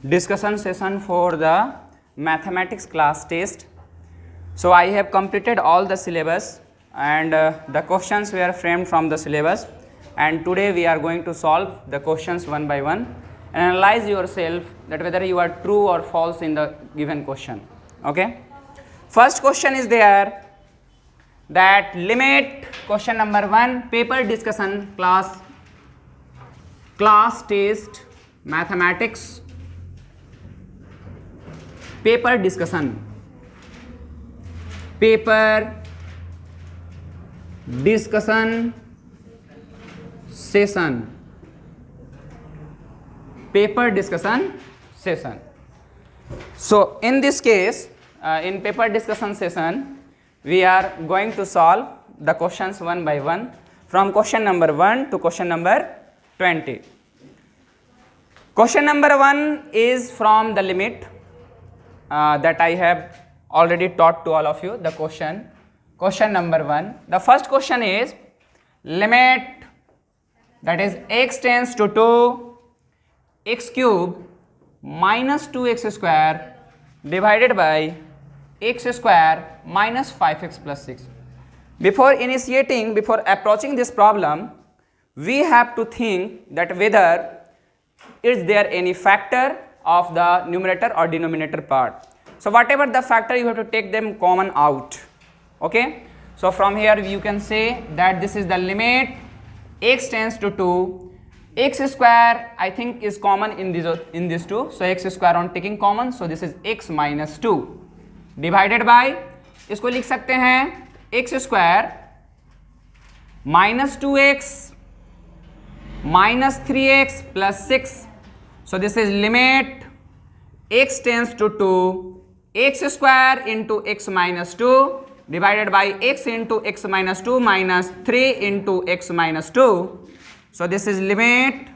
discussion session for the mathematics class test. So I have completed all the syllabus and the questions were framed from the syllabus, and today we are going to solve the questions one by one and analyze yourself that whether you are true or false in the given question. Okay. First question is there, that limit, question number 1, paper discussion class test mathematics, paper discussion session, paper discussion session. So in this case, in paper discussion session, we are going to solve the questions one by one from question number 1 to question number 20. Question number 1 is from the limit that I have already taught to all of you. The question number 1. The first question is limit, that is x tends to 2 x cube minus 2x square divided by x square minus 5x plus 6. Before approaching this problem, we have to think that whether is there any factor of the numerator or denominator part. So whatever the factor, you have to take them common out. Okay. So from here you can say that this is the limit x tends to 2. X square I think is common in this two. So x square on taking common, so this is x minus 2 divided by, इसको लिख सकते हैं x square minus 2x minus 3x plus 6. So this is limit x tends to 2 x square into x minus 2 divided by x into x minus 2 minus 3 into x minus 2. So this is limit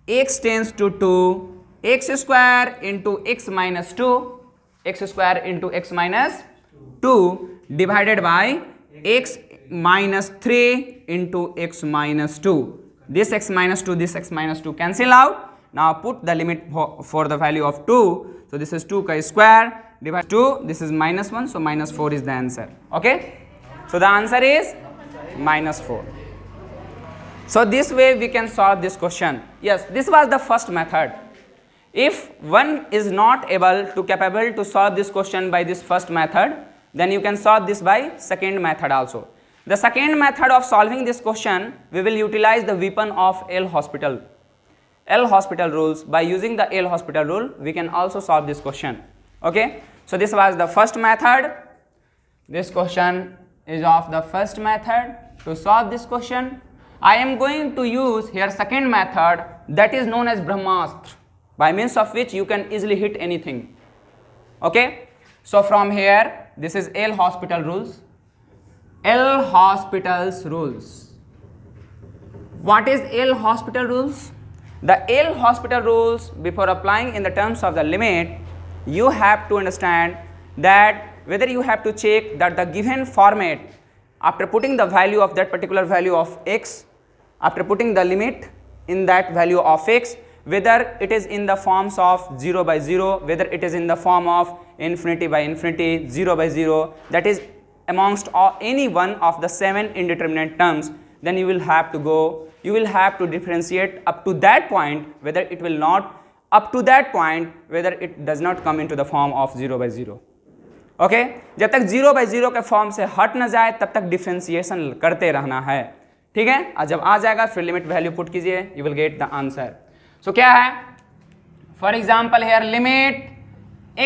x tends to 2 x square into x minus 2 x square into x minus 2 divided by x minus 3 into x minus 2. This x minus 2, this x minus 2 cancel out. Now put the limit for the value of 2. So this is 2 ka square divided 2, this is minus 1, so minus 4 is the answer. Okay. So the answer is minus 4. So this way we can solve this question. Yes, this was the first method. If one is not capable to solve this question by this first method, then you can solve this by second method also. The second method of solving this question, we will utilize the weapon of L'Hospital rules. By using the L'Hospital rule, we can also solve this question. Okay. So this was the first method. This question is of the first method. To solve this question, I am going to use here second method, that is known as Brahmastra, by means of which you can easily hit anything. Okay. So from here, this is L'Hospital rules. L'Hospital's rules. What is L'Hospital rules? The L'Hospital rules, before applying in the terms of the limit, you have to understand that whether you have to check that the given format, after putting the value of that particular value of x, after putting the limit in that value of x, whether it is in the forms of 0 by 0, whether it is in the form of infinity by infinity, 0 by 0, that is amongst any one of the 7 indeterminate terms, then you will have to differentiate up to that point whether it will not, whether it does not come into the form of 0 by 0. Okay. जब तक 0 by 0 के form से हट न जाए तब तक differentiation करते रहना है. ठीक है. और जब आ जाएगा फिर लिमिट वैल्यू पुट कीजिए, you will get the answer. So क्या है, for example here limit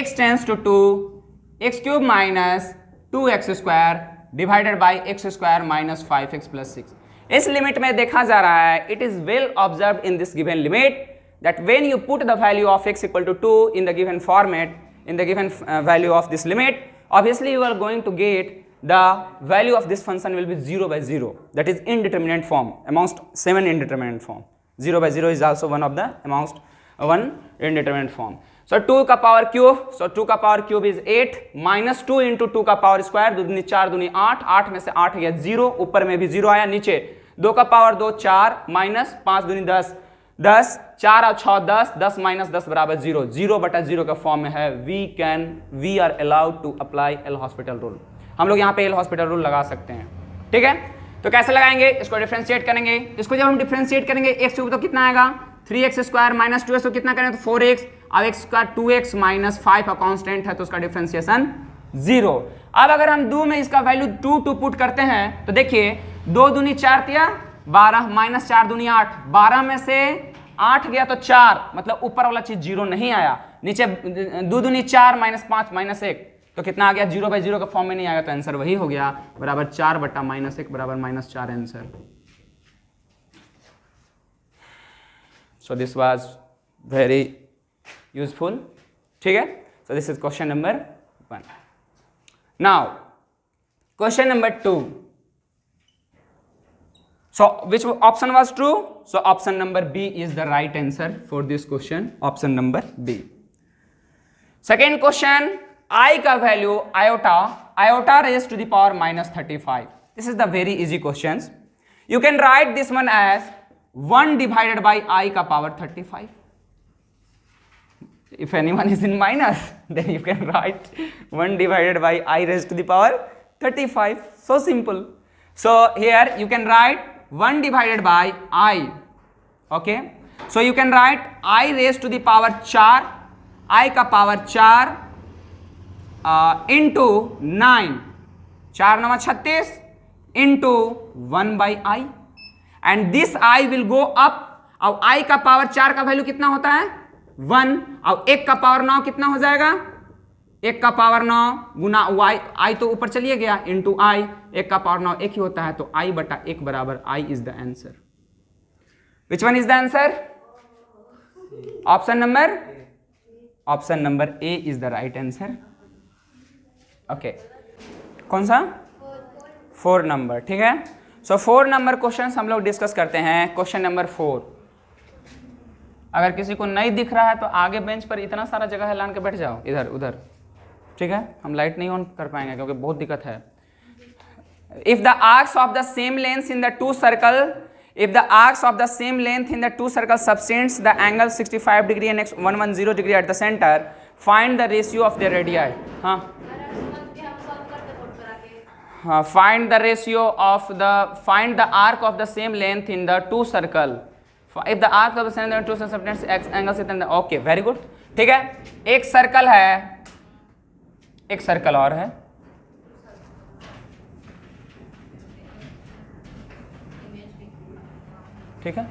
x tends to 2 x cube minus 2x square divided by x square minus 5x plus 6. इस लिमिट में देखा जा रहा है, it is well observed in this given limit that when you put the value of x equal to 2 in the given format, in the given value of this limit, obviously you are going to get the value of this function will be 0 by 0, that is indeterminate form amongst 7 indeterminate form. 0 by 0 is also one of the amongst one indeterminate form. So 2 का power cube, so 2 का power cube is 8 minus 2 into 2 का power square, 2 दूनी 4 दूनी 8, 8 में से 8 गया 0, ऊपर में भी 0 आया, नीचे 2 का power 2 4 minus 5 दूनी 10, 10, 4 और 6 10, 10 माइनस 10 बराबर 0, 0/0 का फॉर्म में है। We are allowed to apply L hospital rule. हम लोग यहाँ पे एल हॉस्पिटल रूल लगा सकते हैं, ठीक है। तो कैसे लगाएंगे, इसको डिफरेंशिएट करेंगे। इसको जब हम डिफरेंशिएट करेंगे x क्यूब तो कितना आएगा 3x स्क्वायर माइनस 2x तो कितना करेंगे तो 4x। अब x स्क्वायर 2x माइनस 5 का कांस्टेंट है तो उसका डिफरेंशिएशन 0। अब अगर हम 2 में इसका वैल्यू 2 पुट करते हैं तो देखिए 2 दूनी 4 तिया 12 माइनस 4 दूनी 8, 12 में से 8 गया तो 4, मतलब ऊपर वाला चीज 0 नहीं आया। नीचे 2 दूनी 4 माइनस 5 माइनस 1 तो कितना आ गया 0/0 का फॉर्म में नहीं आएगा, तो आंसर वही हो गया बराबर 4/-1 बराबर -4 answer. So this was very useful, ठीक है। सो this is question number 1। Now question number 2। So which option was true? So option number B is the right answer for this question, option number B. Second question, I का value iota raised to the power -35. This is the very easy questions. You can write this one as 1 divided by I का power 35. If anyone is in minus, then you can write 1 divided by I raised to the power 35. So simple. So here you can write 1 divided by I, okay. So you can write I raised to the power 4, I का power 4 into 9, 4 9 36 into 1 by I, and this I will go up। अब I का power 4 का value कितना होता है 1, अब 1 का power 9 कितना हो जाएगा 1 का पावर 9 गुना y, I तो ऊपर चलिए गया इंटू आई, 1 का पावर 9 1 ही होता है तो I/1 बराबर I is the answer. Which one is the answer? Option number A is the right answer. Okay, कौन सा 4 नंबर, ठीक है। सो 4 नंबर क्वेश्चन हम लोग डिस्कस करते हैं। क्वेश्चन नंबर 4, अगर किसी को नहीं दिख रहा है तो आगे बेंच पर इतना सारा जगह है, लान के बैठ जाओ इधर उधर, ठीक है। हम लाइट नहीं ऑन कर पाएंगे क्योंकि बहुत दिक्कत है। If the arcs of the same length in the two circle, if the arcs of the same length in the two circle subtends the angle 65 degree and 110 degree at the centre, find the ratio of the radii. हाँ, find the ratio of the, find the arc of the same length in the two circle, if the arc of the same length two subtends angle से, okay very good, ठीक है। एक circle है, एक circle और है, ठीक है।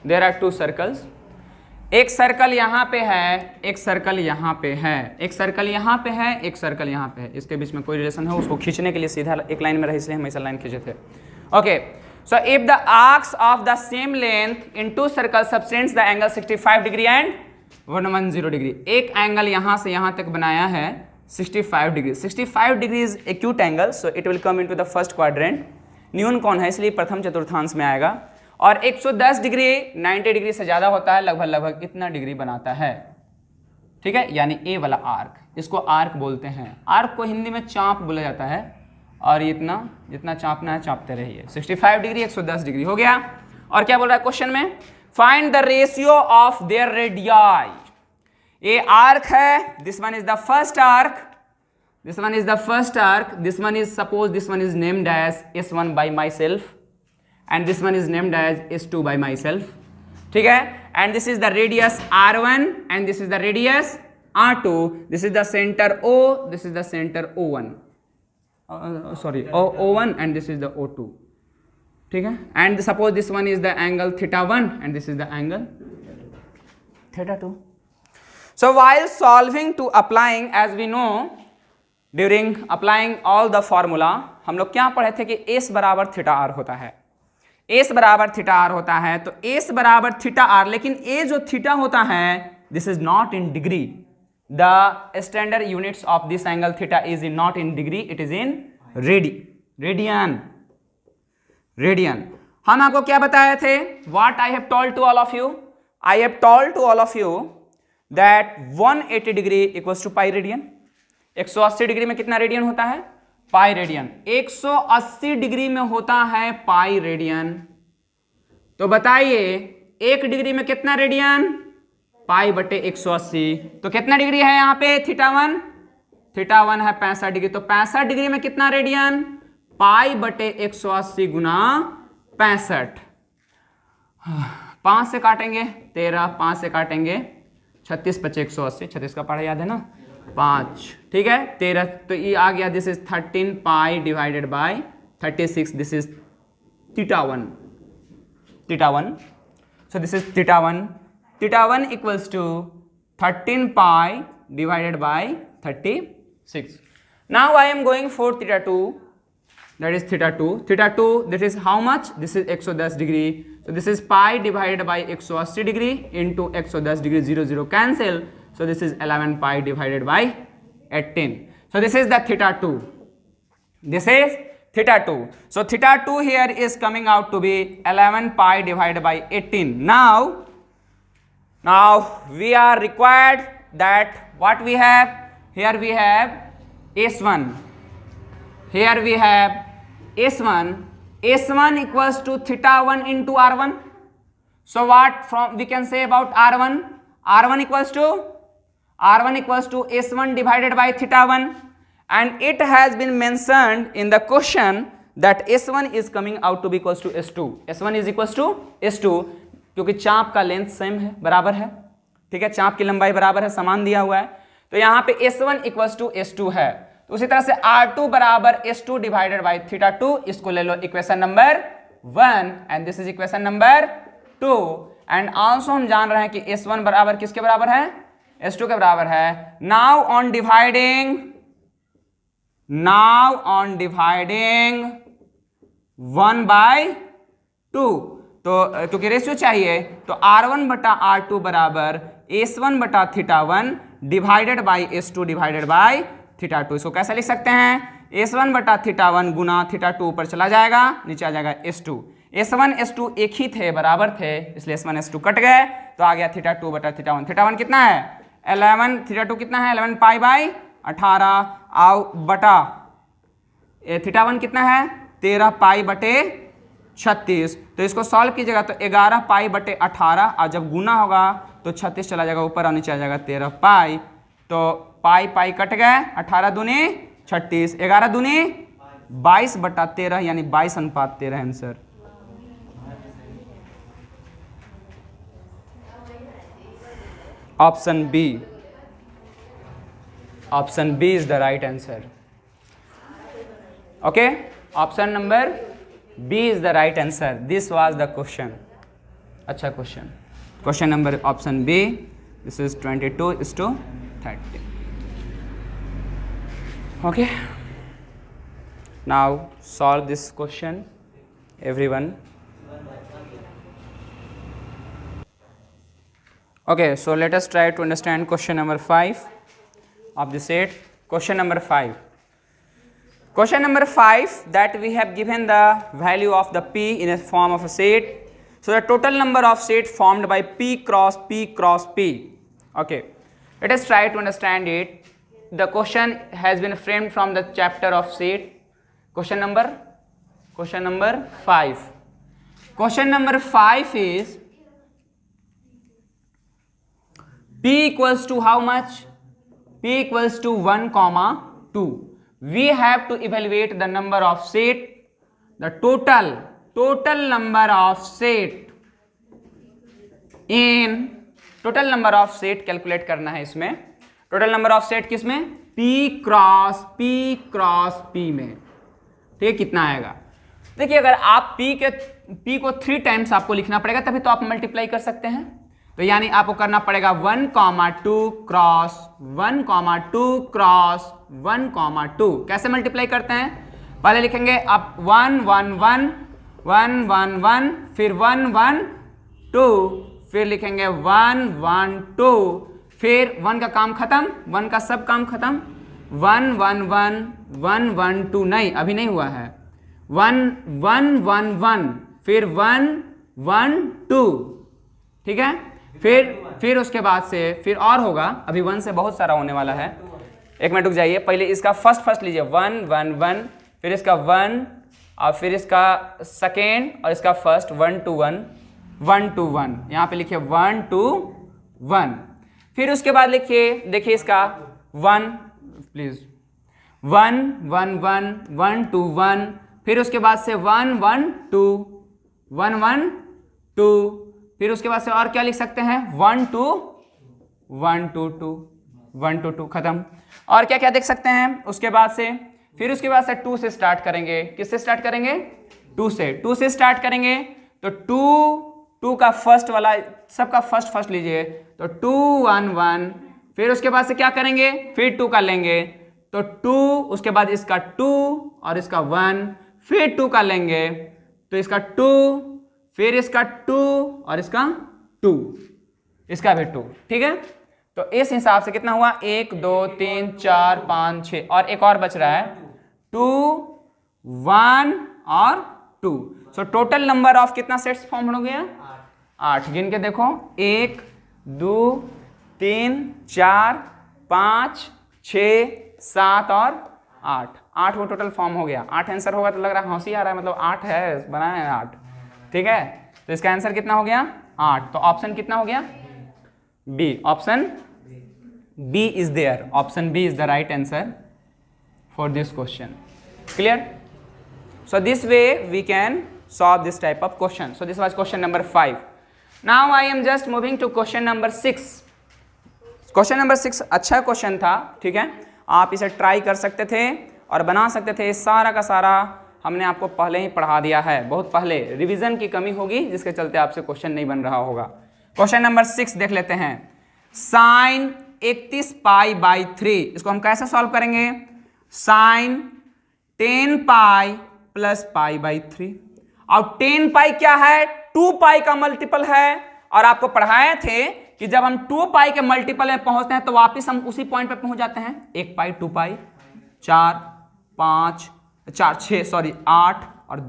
देयर आर 2 सर्कल्स, एक सर्कल यहाँ पे है, एक सर्कल यहाँ पे है, एक सर्कल यहाँ पे है, एक सर्कल यहाँ पे है। इसके बीच में कोई रिलेशन है, उसको खींचने के लिए सीधा एक लाइन में रहे, इसलिए हम ऐसा लाइन खींचे थे। Okay, so if the arcs of the same length in 2 circle subtends the angle 65 degree and 110 degree. एक एंगल यहाँ से यहाँ तक बनाया है 65 degree. 65 degree is acute angle, so it will come into the first quadrant. न्यून कौन है इसलिए प्रथम चतुर्थांश में आएगा। और 110 डिग्री 90 डिग्री से ज़्यादा होता है, लगभग इतना डिग्री बनाता है, ठीक है। यानी ए वाला आर्क, इसको आर्क बोलते हैं। आर्क को हिंदी में चाप बोला जाता है, और इतना जितना चापना है चापते रहिए। 65 डिग्री 110 डिग्री हो गया। और क्या बोल रहा है क्वेश्चन में, find the ratio of their radii. ये आर्क है, this one is the first arc, this one is the first arc, this one is, suppose this one is named as S1 by myself and this one is named as S2 by myself, ठीक है। and this is the radius R1 and this is the radius R2, this is the center O, this is the center O1, sorry O1 and this is the O2, ठीक है। and suppose this one is the angle θ1 and this is the angle θ2। so while solving to applying, as we know during applying all the formula, हम लोग क्या पढ़े थे कि S बराबर θr होता है, एस बराबर θr होता है। तो एस बराबर θr, लेकिन ए जो थीटा होता है this is not in degree. The standard units of this angle theta is in not in degree, it is in radian. हम आपको क्या बताए थे, what I have told to all of you, I have told to all of you that 180 degree equals to pi radian. 180 degree में कितना radian होता है, पाई radian. 180 degree में होता है पाई रेडियन। तो बताइए 1 डिग्री में कितना रेडियन, पाई बटे 180। तो कितना डिग्री है यहाँ पे, थीटा वन है 65 डिग्री। तो 65 डिग्री में कितना रेडियन, पाई बटे 180 गुना 65। 5 से काटेंगे 13, 5 से काटेंगे 36 × 5 = 180, 36 का पढ़ा याद है ना, 5, ठीक है 13। तो ये आ गया, this is 13 pi divided by 36, this is theta one. So this is theta 1. Theta 1 equals to 13 pi divided by 36. Now I am going for theta 2. That is theta 2. Theta 2, this is how much? This is 110 degree. So this is pi divided by 180 degree into 110 degree, 0, 0 cancel. So this is 11 pi divided by 18. So this is the theta 2. This is theta 2. So theta 2 here is coming out to be 11 pi divided by 18. Now we are required that what we have here, we have S1, here we have S1 equals to theta 1 into R1. So what from we can say about R1? R1 equals to S1 divided by theta 1. And it has been mentioned in the question that S1 is coming out to be equals to S2. S1 is equals to S2 क्योंकि चाप का length same है, बराबर है, ठीक है, चाप की लंबाई बराबर है, समान दिया हुआ है। तो यहाँ पे S1 इक्वल्स टू S2 है। तो उसी तरह से R2 बराबर S2 डिवाइडेड बाई थीटा 2, इसको ले लो equation number 1 and this is equation number 2। And also हम जान रहे हैं कि S1 बराबर किसके बराबर है, S2 के बराबर है। नाउ ऑन डिवाइडिंग 1/2, तो क्योंकि रेशियो चाहिए तो R1 बटा R2 बराबर S1 बटा theta 1 divided by S2 divided by theta 2। इसको कैसे लिख सकते हैं, S1 बटा थीटा 1 गुना थीटा 2 ऊपर चला जाएगा, नीचे आ जाएगा S2। S1 S2 एक ही थे, बराबर थे, इसलिए S1 S2 कट गए, तो आ गया थीटा 2 बटा थीटा 1। थीटा 1 कितना है 11, थीटा 2 कितना है 11 पाई बाई 18 आओ बटा थीटा 1 कितना है 13 पाई बटे 36। तो इसको सॉल्व कीजिएगा तो 11 पाई बटे 18, और जब गुना होगा तो 36 चला जाएगा ऊपर और नीचे आ जाएगा 13 पाई। तो पाई पाई कट गए, 18 दूनी 36, 11 दूनी 22 बटा 13 यानी 22:13 answer. Option B is the right answer. Okay, option number B is the right answer. This was the question. अच्छा question. Question number option B. This is 22:30. Okay. Now solve this question, everyone. Okay, so let us try to understand question number 5 of the set. Question number 5. Question number 5, that we have given the value of the P in a form of a set. So the total number of set formed by P cross P cross P. Okay, let us try to understand it. The question has been framed from the chapter of set. Question number 5. Question number 5 is P equals to how much? P equals to 1,2. We have to evaluate the number of set, the total number of set in total number of set calculate करना है इसमें। Total number of set किसमें, P cross P में, ठीक है, कितना आएगा। देखिए अगर आप P को 3 टाइम्स आपको लिखना पड़ेगा तभी तो आप मल्टीप्लाई कर सकते हैं। तो यानी आपको करना पड़ेगा 1,2 क्रॉस 1,2 कैसे मल्टीप्लाई करते हैं, पहले लिखेंगे आप 1 1 1 1 1 1 फिर 1 1 2 फिर लिखेंगे 1 1 2 फिर 1 का काम खत्म, 1 का सब काम खत्म, 1 1 1 1 1 2 नहीं अभी नहीं हुआ है, 1 1 1 1 फिर 1 1 2, ठीक है, फिर उसके बाद से फिर और होगा, अभी 1 से बहुत सारा होने वाला है। एक मिनट रुक जाइए, पहले इसका फर्स्ट लीजिए 1 1 1 फिर इसका 1 और फिर इसका सेकेंड और इसका फर्स्ट 1 2 1 1 to 1, यहाँ पे लिखिए 1 to 1। फिर उसके बाद लिखिए, देखिए इसका 1 प्लीज 1 1 1 1 2 1, फिर उसके बाद से 1 1 2 1 1 2, फिर उसके बाद से और क्या लिख सकते हैं 1 2 1 2 2 1 2 2 खत्म। और क्या क्या देख सकते हैं उसके बाद से, फिर उसके बाद से 2 से स्टार्ट करेंगे। किससे स्टार्ट करेंगे? 2 से स्टार्ट करेंगे। तो 2 का फर्स्ट वाला, सबका फर्स्ट लीजिए, तो 2 1 1, फिर उसके बाद से क्या करेंगे, फिर 2 का लेंगे, तो 2, उसके बाद इसका 2 और इसका 1, फिर 2 का लेंगे, तो इसका 2, फिर इसका 2 और इसका 2, इसका भी 2। ठीक है, तो इस हिसाब से कितना हुआ 1 2 3 4 5 6, और एक और बच रहा है 2 1 और 2। सो टोटल नंबर ऑफ कितना सेट्स फॉर्म हो गया? 8। गिन के देखो 1 2 3 4 5 6 7 और 8, 8 वो टोटल फॉर्म हो गया। 8 आंसर होगा तो लग रहा है हंसी आ रहा है, मतलब 8 है, बनाए हैं 8। ठीक है, तो इसका आंसर कितना हो गया 8। तो ऑप्शन कितना हो गया? B. Option B is there, option B is the right answer for this question. Clear? So this way we can solve this type of question. So this was question number 5. Now I am just moving to question number 6. Question number 6 अच्छा question था, ठीक है, आप इसे try कर सकते थे और बना सकते थे। सारा का सारा हमने आपको पहले ही पढ़ा दिया है, बहुत पहले। रिवीजन की कमी होगी जिसके चलते आपसे क्वेश्चन नहीं बन रहा होगा। क्वेश्चन नंबर 6 देख लेते हैं। साइन 31 पाई बाई 3, इसको हम कैसे सॉल्व करेंगे? Sine 10 pi plus pi by 3, और 10 पाई क्या है? 2 पाई का मल्टीपल है। और आपको पढ़ाए थे कि जब हम 2 पाई के मल्टीपल में पहुंचते हैं तो वापस हम उसी पॉइंट पे पहुंच जाते हैं। 1 पाई 2 पाई 4 5 4 6 सॉरी 8 और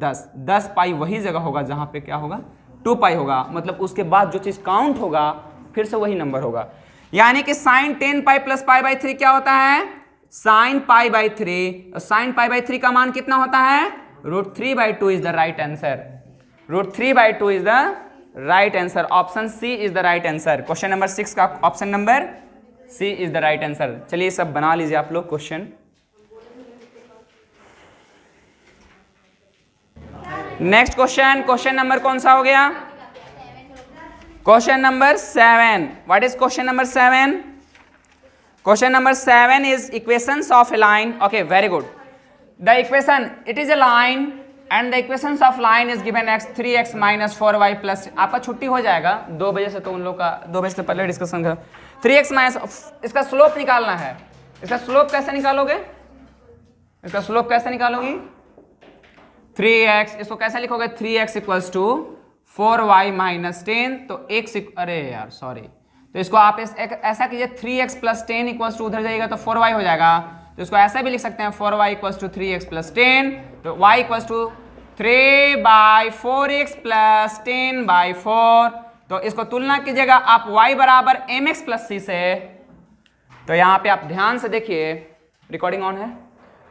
10 पाई वही जगह होगा जहां पे क्या होगा 2 पाई होगा, मतलब उसके बाद जो चीज काउंट होगा फिर से वही नंबर होगा। यानी कि sine 10 pi plus pi by 3 क्या होता है? Sine pi by 3। Sine pi by 3 का मान कितना होता है? √3/2 is the right answer. √3/2 is the right answer. Option C is the right answer. Question number 6 का option number C is the right answer. चलिए सब बना लीजिए आप लोग question. Next question, question number कौन सा हो गया? Question number 7. What is question number 7? Question number 7 is equations of A line. Okay, very good. The equation, it is a line and the equations of line is given x 3x minus 4y plus, आपका छुट्टी हो जाएगा 2 बजे से, तो उन लोग का 2 बजे से पहले डिस्कशन कर। 3x माइनस, इसका स्लोप निकालना है। इसका स्लोप कैसे निकालोगे? इसका स्लोप कैसे निकालोगी? 3x, इसको कैसे लिखोगे? 3x equals to 4y minus 10, तो x, अरे यार सॉरी, तो इसको आप ऐसा कीजिए 3x प्लस 10 इक्वल्स टू, उधर जाइएगा तो 4y हो जाएगा, तो इसको ऐसा भी लिख सकते हैं 4y equals to 3x plus 10, तो y equals to 3/4x plus 10/4। तो इसको तुलना कीजिएगा आप y बराबर mx प्लस c से, तो यहाँ पे आप ध्यान से देखिए, रिकॉर्डिंग ऑन है,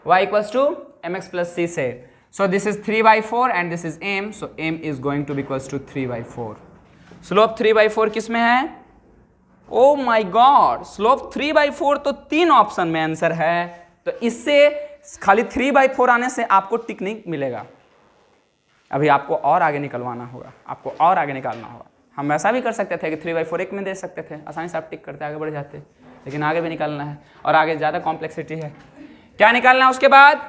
y equals to mx plus c से। So this is 3/4 and this is m, so m is going to be equals to 3/4। Slope 3/4 किस में है? ओ माय गॉड, स्लोप 3/4 तो 3 ऑप्शन में आंसर है, तो इससे खाली 3/4 आने से आपको टिक नहीं मिलेगा। अभी आपको और आगे निकलवाना होगा, आपको और आगे निकालना होगा। हम ऐसा भी कर सकते थे कि 3/4 एक में दे सकते थे, आसानी से आप टिक करते आगे बढ़ जाते, लेकिन आगे भी निकालना है और आगे ज़्यादा कॉम्प्लेक्सिटी है। क्या निकालना है उसके बाद?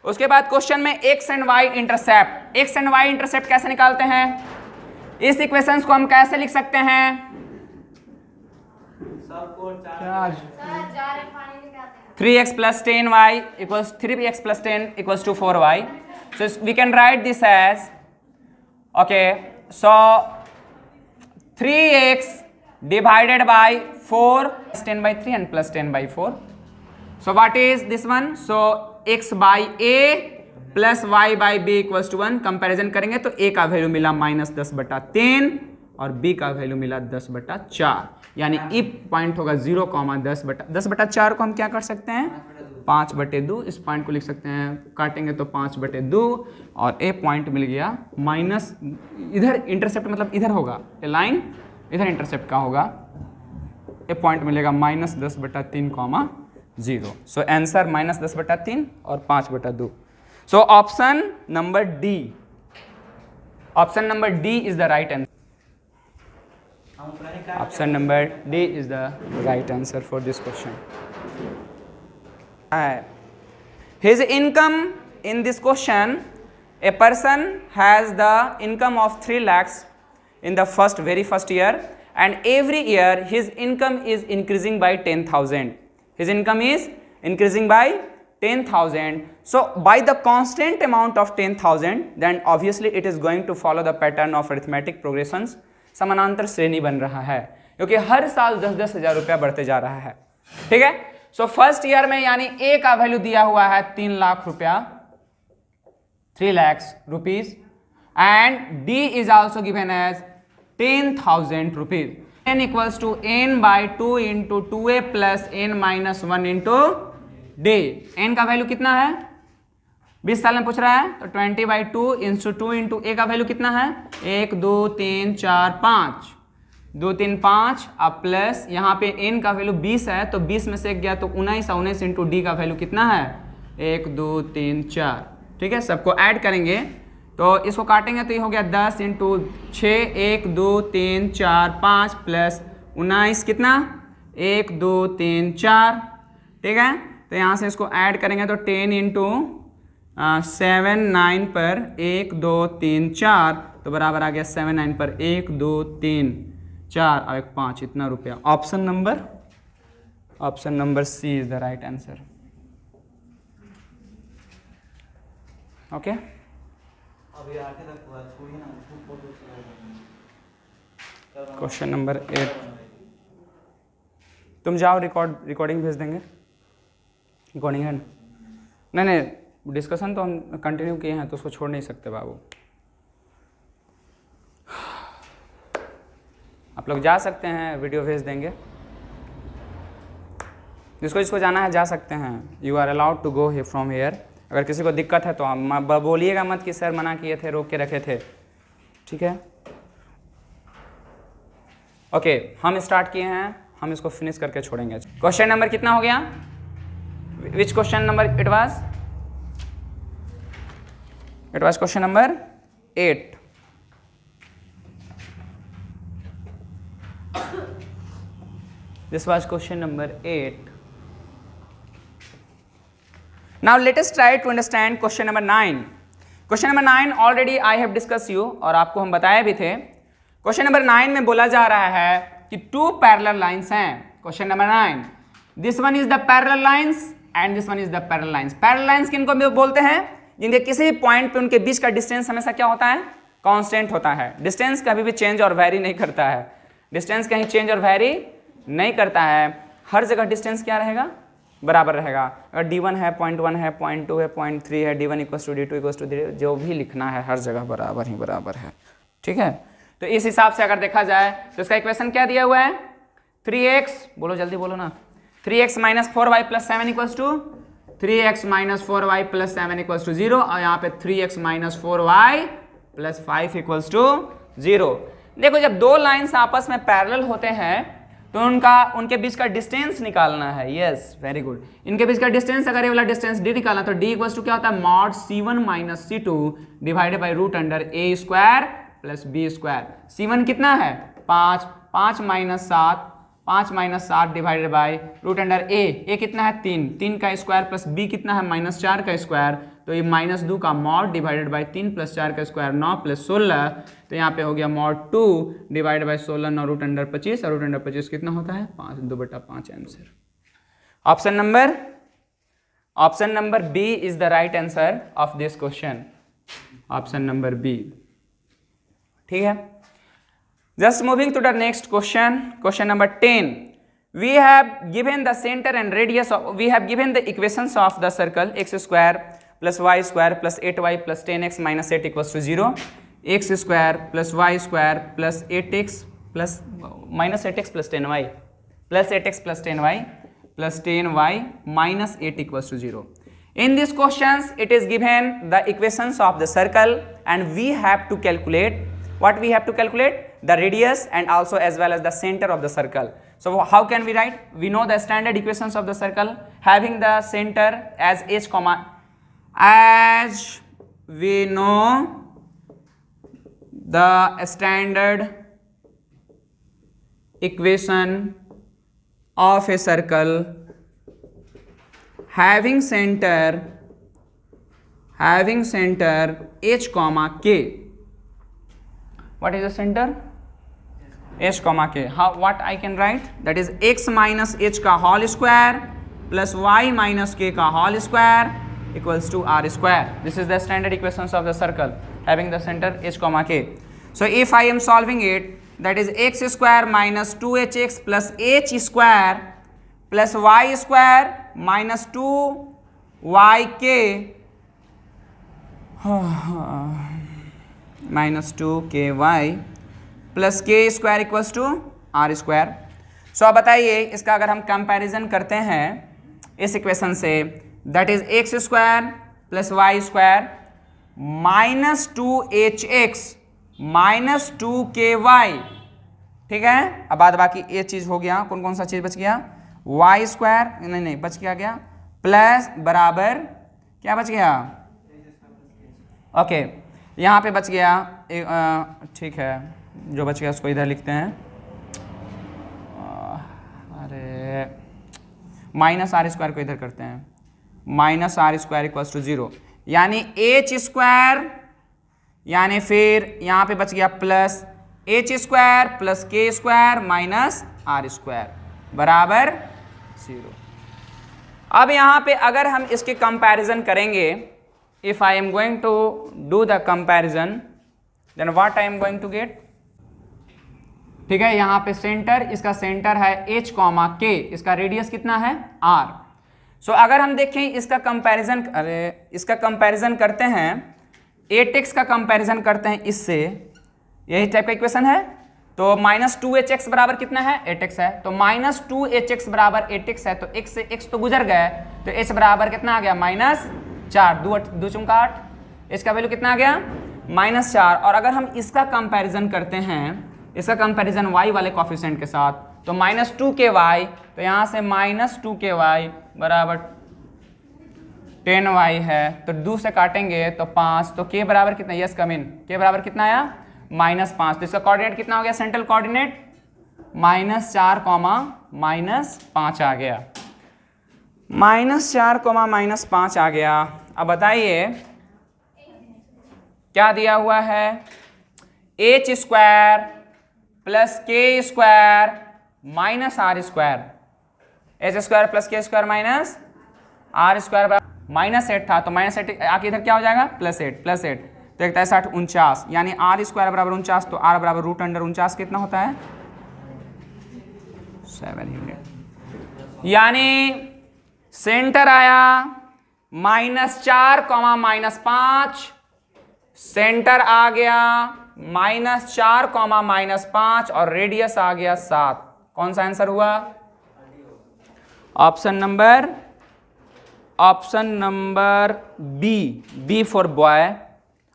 उसके बाद क्वेश्चन में x and y intercept. X and y intercept कैसे निकालते हैं? इस इक्वेशंस को हम कैसे लिख सकते हैं? 3x plus 10y equals 3x plus 10 equals to 4y. So we can write this as, okay, so 3x divided by 4 is 10/3 and plus 10/4. So what is this one? So x by a plus y by b equals to 1. Comparison करेंगे तो a का value मिला -10/10 और b का value मिला 10/4, यानी ई point होगा 0, 10/4 को हम क्या कर सकते हैं? 5/2, इस पॉइंट को लिख सकते हैं, काटेंगे तो 5/2 और ए पॉइंट मिल गया माइनस, इधर इंटरसेप्ट मतलब इधर होगा, ए लाइन इधर इंटरसेप्ट का होगा, ए पॉइंट मिलेगा -10/3, 0। सो आंसर -10/3 और 5/2। So option number D, option number D is the right answer. Option number D is the right answer for this question. His income in this question, a person has the income of 3 lakhs in the very first year, and every year his income is increasing by 10,000. His income is increasing by 10,000. So by the constant amount of 10,000, then obviously it is going to follow the pattern of arithmetic progressions. समानांतर श्रेणी बन रहा है, क्योंकि हर साल 10-10 हज़ार रुपया बढ़ते जा रहा है। ठीक है, सो फर्स्ट ईयर में यानी ए का वैल्यू दिया हुआ है 3 लाख रुपया, 3 lakhs rupees, and D is also given as 10,000 rupees. n equals to n/2 into 2a plus n minus 1 into d. n का वैल्यू कितना है, 20 साल में पूछ रहा है, तो 20/2 इंटू 2 इंटू ए का वैल्यू कितना है, 1 2 3 4 5, 2 3 5, अब प्लस यहाँ पे n का वैल्यू 20 है, तो 20 में से 1 गया तो 19, 19 इंटू डी का वैल्यू कितना है, 1 2 3 4। ठीक है, सबको ऐड करेंगे तो इसको काटेंगे तो ये हो गया 10 इंटू 6, 1 2 3 4 5 प्लस 19 कितना, 1 2 3 4। ठीक है, तो यहाँ से इसको ऐड करेंगे तो 10 इंटू 7 9 पर 1 2 3 4, तो बराबर आ गया 7 9 पर 1 2 3 4 और 1 5, इतना रुपया। Option number C is the right answer. Okay, question number 8, तुम जाओ, रिकॉर्डिंग भेज देंगे, रिकॉर्डिंग है ना? नहीं, डिस्कशन तो हम कंटिन्यू किए हैं तो उसको छोड़ नहीं सकते बाबू। आप लोग जा सकते हैं, वीडियो भेज देंगे, जिसको जाना है जा सकते हैं। You are allowed to go from here. अगर किसी को दिक्कत है तो बोलिएगा मत कि सर मना किए थे, रोक के रखे थे। ठीक है, ओके, हम स्टार्ट किए हैं, हम इसको फिनिश करके छोड़ेंगे। क्वेश्चन नंबर कितना हो गया, which question number it was? It was question number 8. This was question number 8. Now let us try to understand question number 9. Question number 9 already I have discussed you, और आपको हम बताए भी थे। Question number 9 में बोला जा रहा है कि 2 parallel lines हैं। Question number 9, this one is the parallel lines and this one is the parallel lines. Parallel lines किनको बोलते हैं? जिनके किसी भी पॉइंट पे उनके बीच का डिस्टेंस हमेशा क्या होता है, कांस्टेंट होता है। डिस्टेंस कभी भी चेंज और वैरी नहीं करता है, डिस्टेंस कहीं चेंज और वैरी नहीं करता है, हर जगह डिस्टेंस क्या रहेगा, बराबर रहेगा। अगर d1 है, 0.1 है, 0.2 है, 0.3 है, d1 = d2 = d, जो भी लिखना है हर जगह बराबर ही बराबर है। ठीक है, तो इस हिसाब से अगर देखा जाए तो इसका इक्वेशन क्या दिया हुआ है, 3x, बोलो जल्दी बोलो ना, 3x - 4y + 7 = 3x - 4y + 7 = 0, और यहाँ पे 3x - 4y + 5 = 0। देखो, जब दो लाइन्स आपस में पैरेलल होते हैं तो उनके बीच का डिस्टेंस निकालना है। Yes, very good. इनके बीच का डिस्टेंस, अगर ये वाला डिस्टेंस d निकालना तो d = क्या होता है, mod c1 - c2 / √a² + b²। c1 कितना है, 5, 5 - 7, 5 - 7 / √a कितना है, 3, 3 का स्क्वायर प्लस b कितना है, -4 का स्क्वायर, तो ये -2 का mod / 3 + 4 का स्क्वायर 9 + 16, तो यहाँ पे हो गया mod 2 / 16, 9 √25, और √25 कितना होता है, 5, 2/5 answer. Option number B is the right answer of this question, option number B. ठीक है, just moving to the next question number 10. We have given the center and radius of, we have given the equations of the circle x² + y² + 8y + 10x - 8 = 0, x² + y² + 8x + -8x + 10y + 8x + 10y plus 10y minus 8 equals to 0. In these questions, it is given the equations of the circle, and we have to calculate what we have to calculate, the radius and also as well as the center of the circle. So how can we write? We know the standard equations of the circle, having the center as h comma, as we know the standard equation of a circle having center h comma k. What is the center? h comma k. How, what I can write? That is x minus h का whole square plus y minus k का whole square equals to r square. This is the standard equations of the circle having the center h comma k. So if I am solving it, that is x square minus 2hx plus h square plus y square minus 2yk minus 2ky plus k square equals to r square. So अब बताइए इसका अगर हम comparison करते हैं इस equation से, that is x square plus y square minus 2hx minus 2ky. ठीक है, अब बाद बाकी ये चीज़ हो गया. कौन कौन सा चीज़ बच गया? वाई स्क्वायर, नहीं बच गया प्लस बराबर क्या बच गया? ओके यहाँ पे बच गया. ठीक है, जो बच गया उसको इधर लिखते हैं. अरे माइनस आर स्क्वायर को इधर करते हैं. Minus r square equals to 0, यानी एच स्क्वायर, यानी फिर यहाँ पे बच गया plus H square plus k square minus r square बराबर 0. अब यहाँ पे अगर हम इसके कंपैरिजन करेंगे, if I am going to do the comparison, then what I am going to get. ठीक है, यहाँ पे सेंटर, इसका सेंटर है h कॉमा k, इसका रेडियस कितना है r. सो अगर हम देखें इसका कंपैरिजन, अरे इसका कंपैरिजन करते हैं, 8x का कंपैरिजन करते हैं इससे, यही टाइप का इक्वेशन है. तो माइनस 2hx बराबर कितना है? 8x है. तो माइनस 2hx बराबर 8x है, तो x से x तो गुजर गए, तो h बराबर कितना आ गया? माइनस 4. 2 चुंका 8, h का वैल्यू कितना आ गया? माइनस 4. और अगर हम इसका कंपैरिजन करते हैं, इसका कंपैरिजन y वाले कॉफिशिएंट के साथ, तो माइनस 2ky, तो यहाँ से माइनस 2ky बराबर 10y है. तो 2 से काटेंगे तो 5, तो k बराबर कितना? यस कम इन, k बराबर कितना आया? माइनस 5. तो इसका कोऑर्डिनेट कितना हो गया? Central coordinate minus 4 comma minus 5 आ गया. माइनस 4 कॉमा माइनस 5 आ गया. अब बताइए क्या दिया हुआ है? H square plus k square minus r square. H square plus k square minus r square minus 8 था, तो माइनस 8 आके इधर क्या हो जाएगा? प्लस 8 प्लस 8, तो एक 60 49, यानी आर स्क्वायर बराबर 49, तो आर बराबर रूट अंडर 49 कितना होता है? 7 यूनिट. यानी सेंटर आया माइनस 4 कॉमा माइनस 5, सेंटर आ गया माइनस 4 कॉमा माइनस 5 और रेडियस आ गया 7. कौन सा आंसर हुआ? Option number B for boy.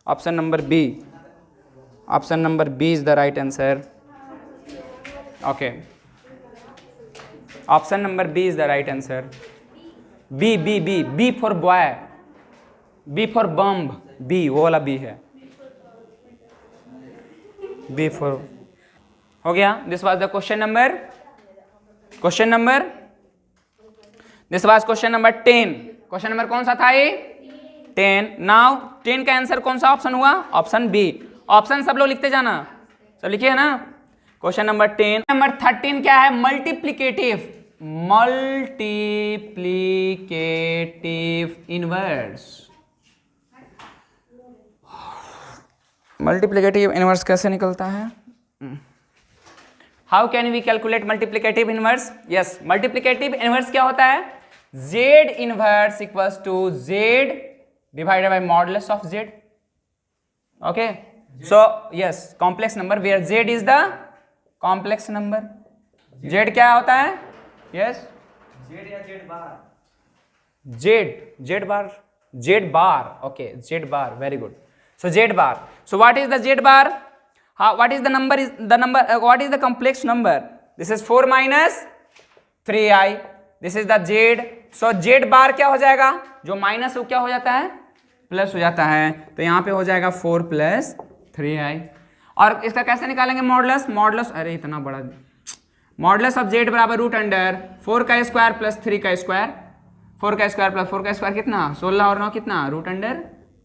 Option number B is the right answer. Okay, option number B is the right answer. B for boy, B for bomb, B वो वाला B है. B for हो गया. This was the question number this was question number 10. Question number कौन सा था ये? 10. Now 10 का आंसर कौन सा ऑप्शन हुआ? Option B. ऑप्शन सब लोग लिखते जाना, सब लिखिए ना. Question number 10. नंबर 13 क्या है? Multiplicative inverse. मल्टीप्लिकेटिव इनवर्स कैसे निकलता है? How can we calculate multiplicative inverse? Yes, multiplicative inverse क्या होता है? z inverse equals to z divided by modulus of z. Okay, so yes, complex number where z is the complex number. z क्या होता है? Yes, z या z bar? Z bar, okay, z bar, very good. So z bar, so what is the z bar? What is the number? What is the complex number? This is 4 minus 3i. This is the z. So z बार क्या हो जाएगा? जो minus वो क्या हो जाता है? Plus हो जाता है. तो यहाँ पे हो जाएगा 4 प्लस 3i. और इसका कैसे निकालेंगे मॉडुलस? मॉडुलस, अरे इतना बड़ा, मॉडुलस ऑफ z बराबर रूट अंडर 4 का स्क्वायर प्लस 3 का स्क्वायर. 4 का स्क्वायर प्लस 4 का स्क्वायर कितना? 16 और 9 कितना? Root under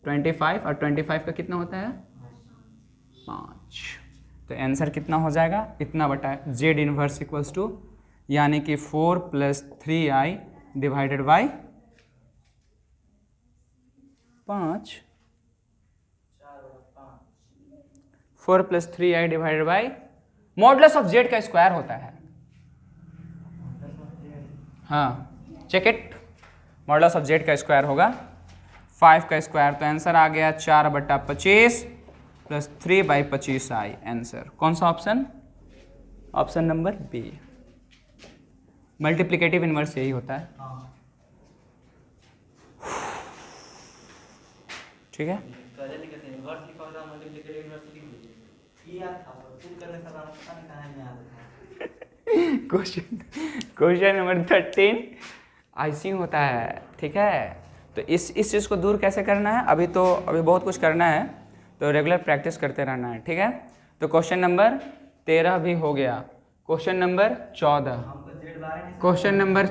25. और 25 का कितना होता है? 5. तो आंसर कितना हो जाएगा? इतना बटा z इनवर्स इक्वल्स टू, यानी कि 4 plus 3i divided by 5. 4 plus 3i divided by modulus of z का स्क्वायर होता है. हाँ, check it. Modulus of z का स्क्वायर होगा 5 का स्क्वायर. तो आंसर आ गया 4/25 प्लस 3/25i. आंसर कौन सा option? Option number B. Multiplicative inverse यही होता है. ठीक है. क्वेश्चन नंबर 13 ऐसी होता है. ठीक है. तो इस चीज़ को दूर कैसे करना है? अभी बहुत कुछ करना है, तो रेगुलर प्रैक्टिस करते रहना है. ठीक है. तो क्वेश्चन नंबर 13 भी हो गया. Question number 14. क्वेश्चन नंबर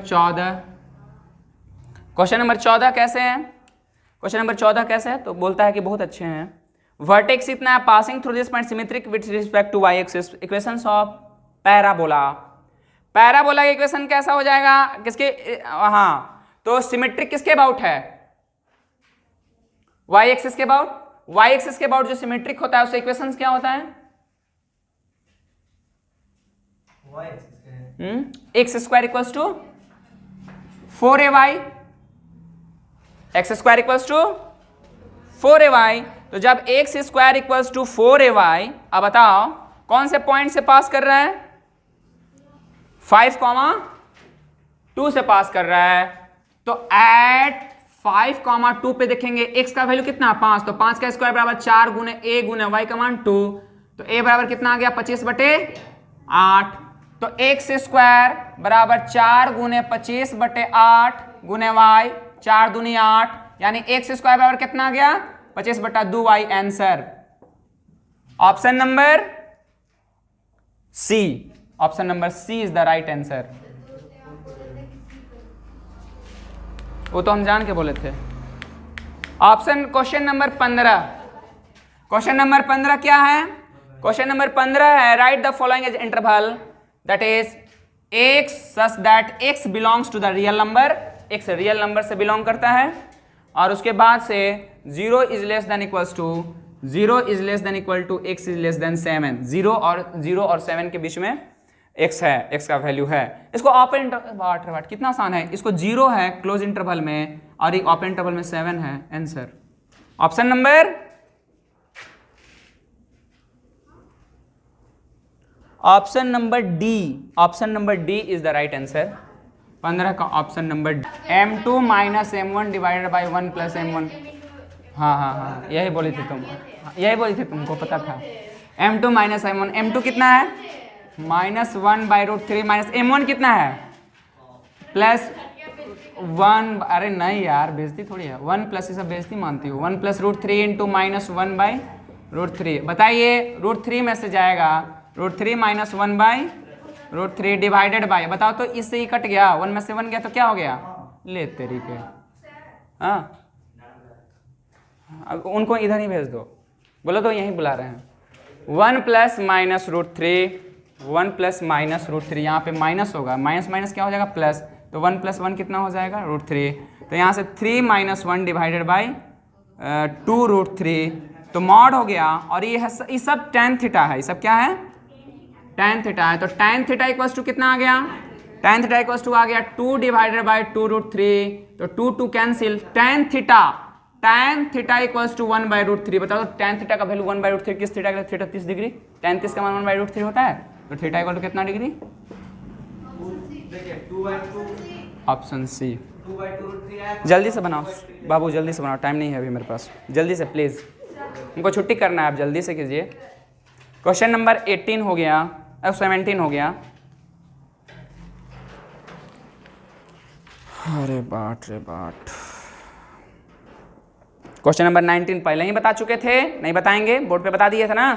14 कैसे है? क्वेश्चन नंबर 14 कैसे है? तो बोलता है कि बहुत अच्छे हैं. वर्टेक्स इतना है passing through this point symmetric with respect to y axis. Equations of parabola. Parabola का इक्वेशन कैसा हो जाएगा? किसके? हाँ, तो सिमेट्रिक किसके अबाउट है? वाई एक्सिस के अबाउट. वाई एक्सिस के अबाउट जो सिमेट्रिक होता है उससे इक्वेशंस क्या होता है? X square equals to 4ay. X square equals to 4ay. तो जब x square equals to 4ay, अब बताओ कौन से पॉइंट से पास कर रहा है? 5,2 से पास कर रहा है. तो एट 5,2 पे देखेंगे x का वैल्यू कितना? 5. तो 5 का स्क्वायर बराबर 4 गुने a गुने y का मान 2. तो a बराबर कितना आ गया? 25/8. तो x स्क्वायर बराबर 4 गुने 25/8 गुने y, 4 दूनी 8, यानी x स्क्वायर बराबर कितना आ गया? 25/2y. Answer option number C. Option number C is the right answer. वो तो हम जान के बोले थे. Option question number 15. Question number 15 क्या है? क्वेश्चन नंबर 15 है write the following as interval that is x such that x belongs to the real number. x real number से बिलोंग करता है. और उसके बाद से 0 is less than equals to x is less then 7. 0 और 7 के बीच में x है, x का वैल्यू है. इसको ओपन इंटरवल, कितना आसान है. इसको 0 है क्लोज इंटरवल में और एक ओपन इंटरवल में 7 है. Answer option number D. Option number D is the right answer. 15 का option number m2 minus m1 divided by 1 plus m1. हाँ, यही बोली थी तुमको पता था. m2 minus m1. m2 कितना है? -1/√3 माइनस m1 कितना है? +1. अरे नहीं यार, बेइज्जती थोड़ी है. 1 प्लस, ये सब बेइज्जती मानती हो. 1 + √3 इंटू -1/√3. बताइए, √3 में से जाएगा √3 माइनस 1/√3 डिवाइडेड बाय. बताओ तो इससे ही कट गया. 1 में से 1 गया तो क्या हो गया? ले तेरी के. हाँ, अब उनको इधर ही भेज दो. बोलो तो यहीं बुला रहे हैं. 1 प्लस माइनस √3, 1 प्लस माइनस √3. यहाँ पे माइनस होगा, माइनस क्या हो जाएगा? प्लस. तो 1 + 1 कितना हो जाएगा? √3. तो यहाँ से 3 - 1 डिवाइडेड बाई 2√3. तो मॉड हो गया. और ये सब tan थीटा है. ये सब क्या है? tan थीटा है. तो tan थीटा इक्वल्स टू कितना आ गया? tan थीटा इक्वल्स टू आ गया 2 डिवाइडेड बाई 2√3. तो 2 cancel. tan theta equals to 1/√3. बताओ तो tan थीटा का वैल्यू 1/√3 किस थीटा का? Theta 30 degree. tan 30 का मान 1/√3 होता है. तो थीटा इक्वल टू कितना डिग्री? Option C. जल्दी से बनाओ बाबू, जल्दी से बनाओ, टाइम नहीं है अभी मेरे पास, जल्दी से प्लीज़, हमको छुट्टी करना है, आप जल्दी से कीजिए। क्वेश्चन नंबर 18 हो गया, 17 हो गया। अरे बाट रे बाट। क्वेश्चन नंबर 19 पहले ही बता चुके थे, नहीं बताएंगे, बोर्ड पे बता दिए थे ना।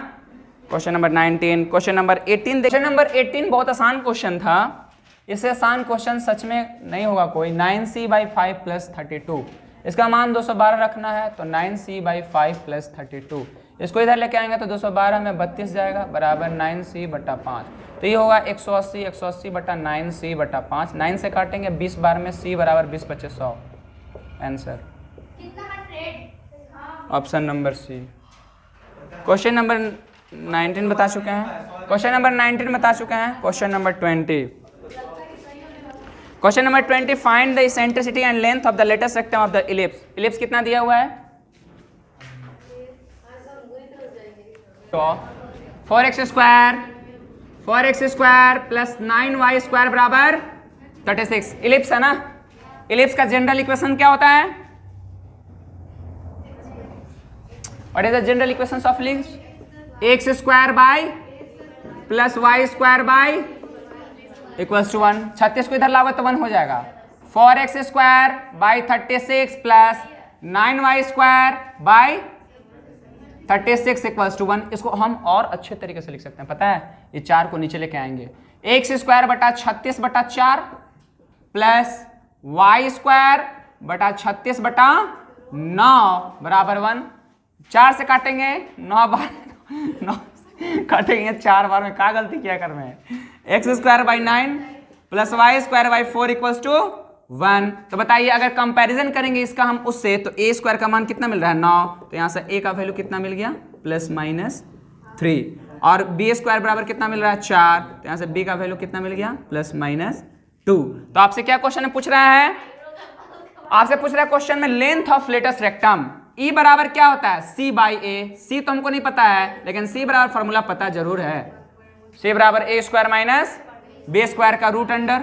Question number 19, question number 18। Question number 18 बहुत आसान क्वेश्चन था, इससे आसान क्वेश्चन सच में नहीं होगा कोई। 9c/5 + 32, इसका मान 212 रखना है, तो 9c/5 + 32, इसको इधर लेके आएंगे तो 212 में 32 जाएगा, बराबर 9c/5। तो ये होगा 180, 180/9c/5, 9 से काटेंगे 20 बार में, c बराबर 20 × 25 100। Answer option number C. Question number 19 बता चुके हैं, क्वेश्चन नंबर 19 बता चुके हैं। Question number 20, question number 20, find the eccentricity and length of the latus rectum of the ellipse. Ellipse कितना दिया हुआ है? 4x² + 9y² बराबर 36। इलिप्स है ना, इलिप्स का जनरल इक्वेशन क्या होता है? What is the general equation of ellipse? x² + y² = 1। 36 को इधर लाओगे तो 1 हो जाएगा। 4x² / 36 + 9y² / 36 = 1। इसको हम और अच्छे तरीके से लिख सकते हैं, पता है? ये 4 को नीचे लेके आएंगे, x² / 36/4 + y² / 36/9 बराबर 1। 4 से काटेंगे 9 बार, 9 काटेंगे 4 बार में, क्या गलती किया कर में? x² / 9 + y² / 4 = 1। तो बताइए अगर कंपैरिजन करेंगे इसका हम उससे, तो a² का मान कितना मिल रहा है? 9। तो यहाँ से a का वैल्यू कितना मिल गया? +-3। और b² बराबर कितना मिल रहा है? 4। तो यहाँ से b का वैल्यू कितना मिल गया? +-2। तो आपसे क्या क्वेश्चन पूछ रहा है? आपसे पूछ रहा है क्वेश्चन में length of latus rectum. E बराबर क्या होता है? c/a। c तो हमको नहीं पता है, लेकिन c बराबर फॉर्मूला पता जरूर है। c बराबर a² - b² का रूट अंडर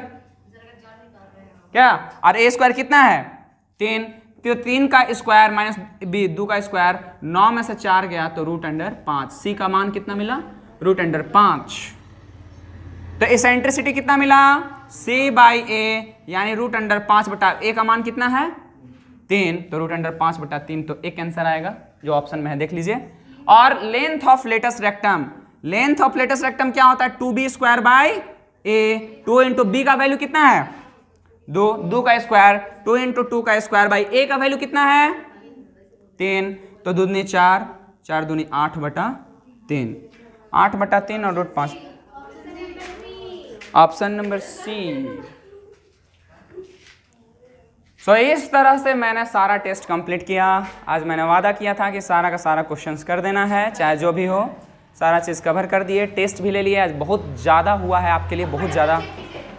क्या, और a² कितना है? 3। तो 3 का स्क्वायर माइनस b 2 का स्क्वायर, 9 में से 4 गया तो रूट अंडर 5। c का मान कितना मिला? Root under 5। तो इसेंट्रिसिटी कितना मिला? c/a यानी रूट अंडर 5/a का मान कितना है? 3। तो रूट अंडर 5/3, तो एक आंसर आएगा जो ऑप्शन में है, देख लीजिए। और length of latus rectum, length of latus rectum क्या होता है? 2b² / a। 2 × b का वैल्यू कितना है? 2, 2 का स्क्वायर, 2 × 2 का स्क्वायर बाई a का वैल्यू कितना है? 3। तो 2 दूनी 4, 4 दूनी 8/3, 8/3 और root 5। Option number C. So इस तरह से मैंने सारा टेस्ट कंप्लीट किया। आज मैंने वादा किया था कि सारा का सारा क्वेश्चंस कर देना है, चाहे जो भी हो, सारा चीज़ कवर कर दिए, टेस्ट भी ले लिए। आज बहुत ज़्यादा हुआ है आपके लिए, बहुत ज़्यादा,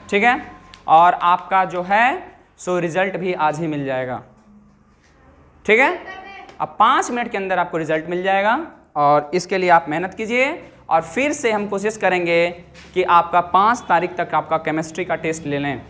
ठीक है। और आपका जो है सो रिजल्ट भी आज ही मिल जाएगा, ठीक है। अब 5 मिनट के अंदर आपको रिजल्ट मिल जाएगा, और इसके लिए आप मेहनत कीजिए। और फिर से हम कोशिश करेंगे कि आपका 5 तारीख तक आपका केमिस्ट्री का टेस्ट ले लें।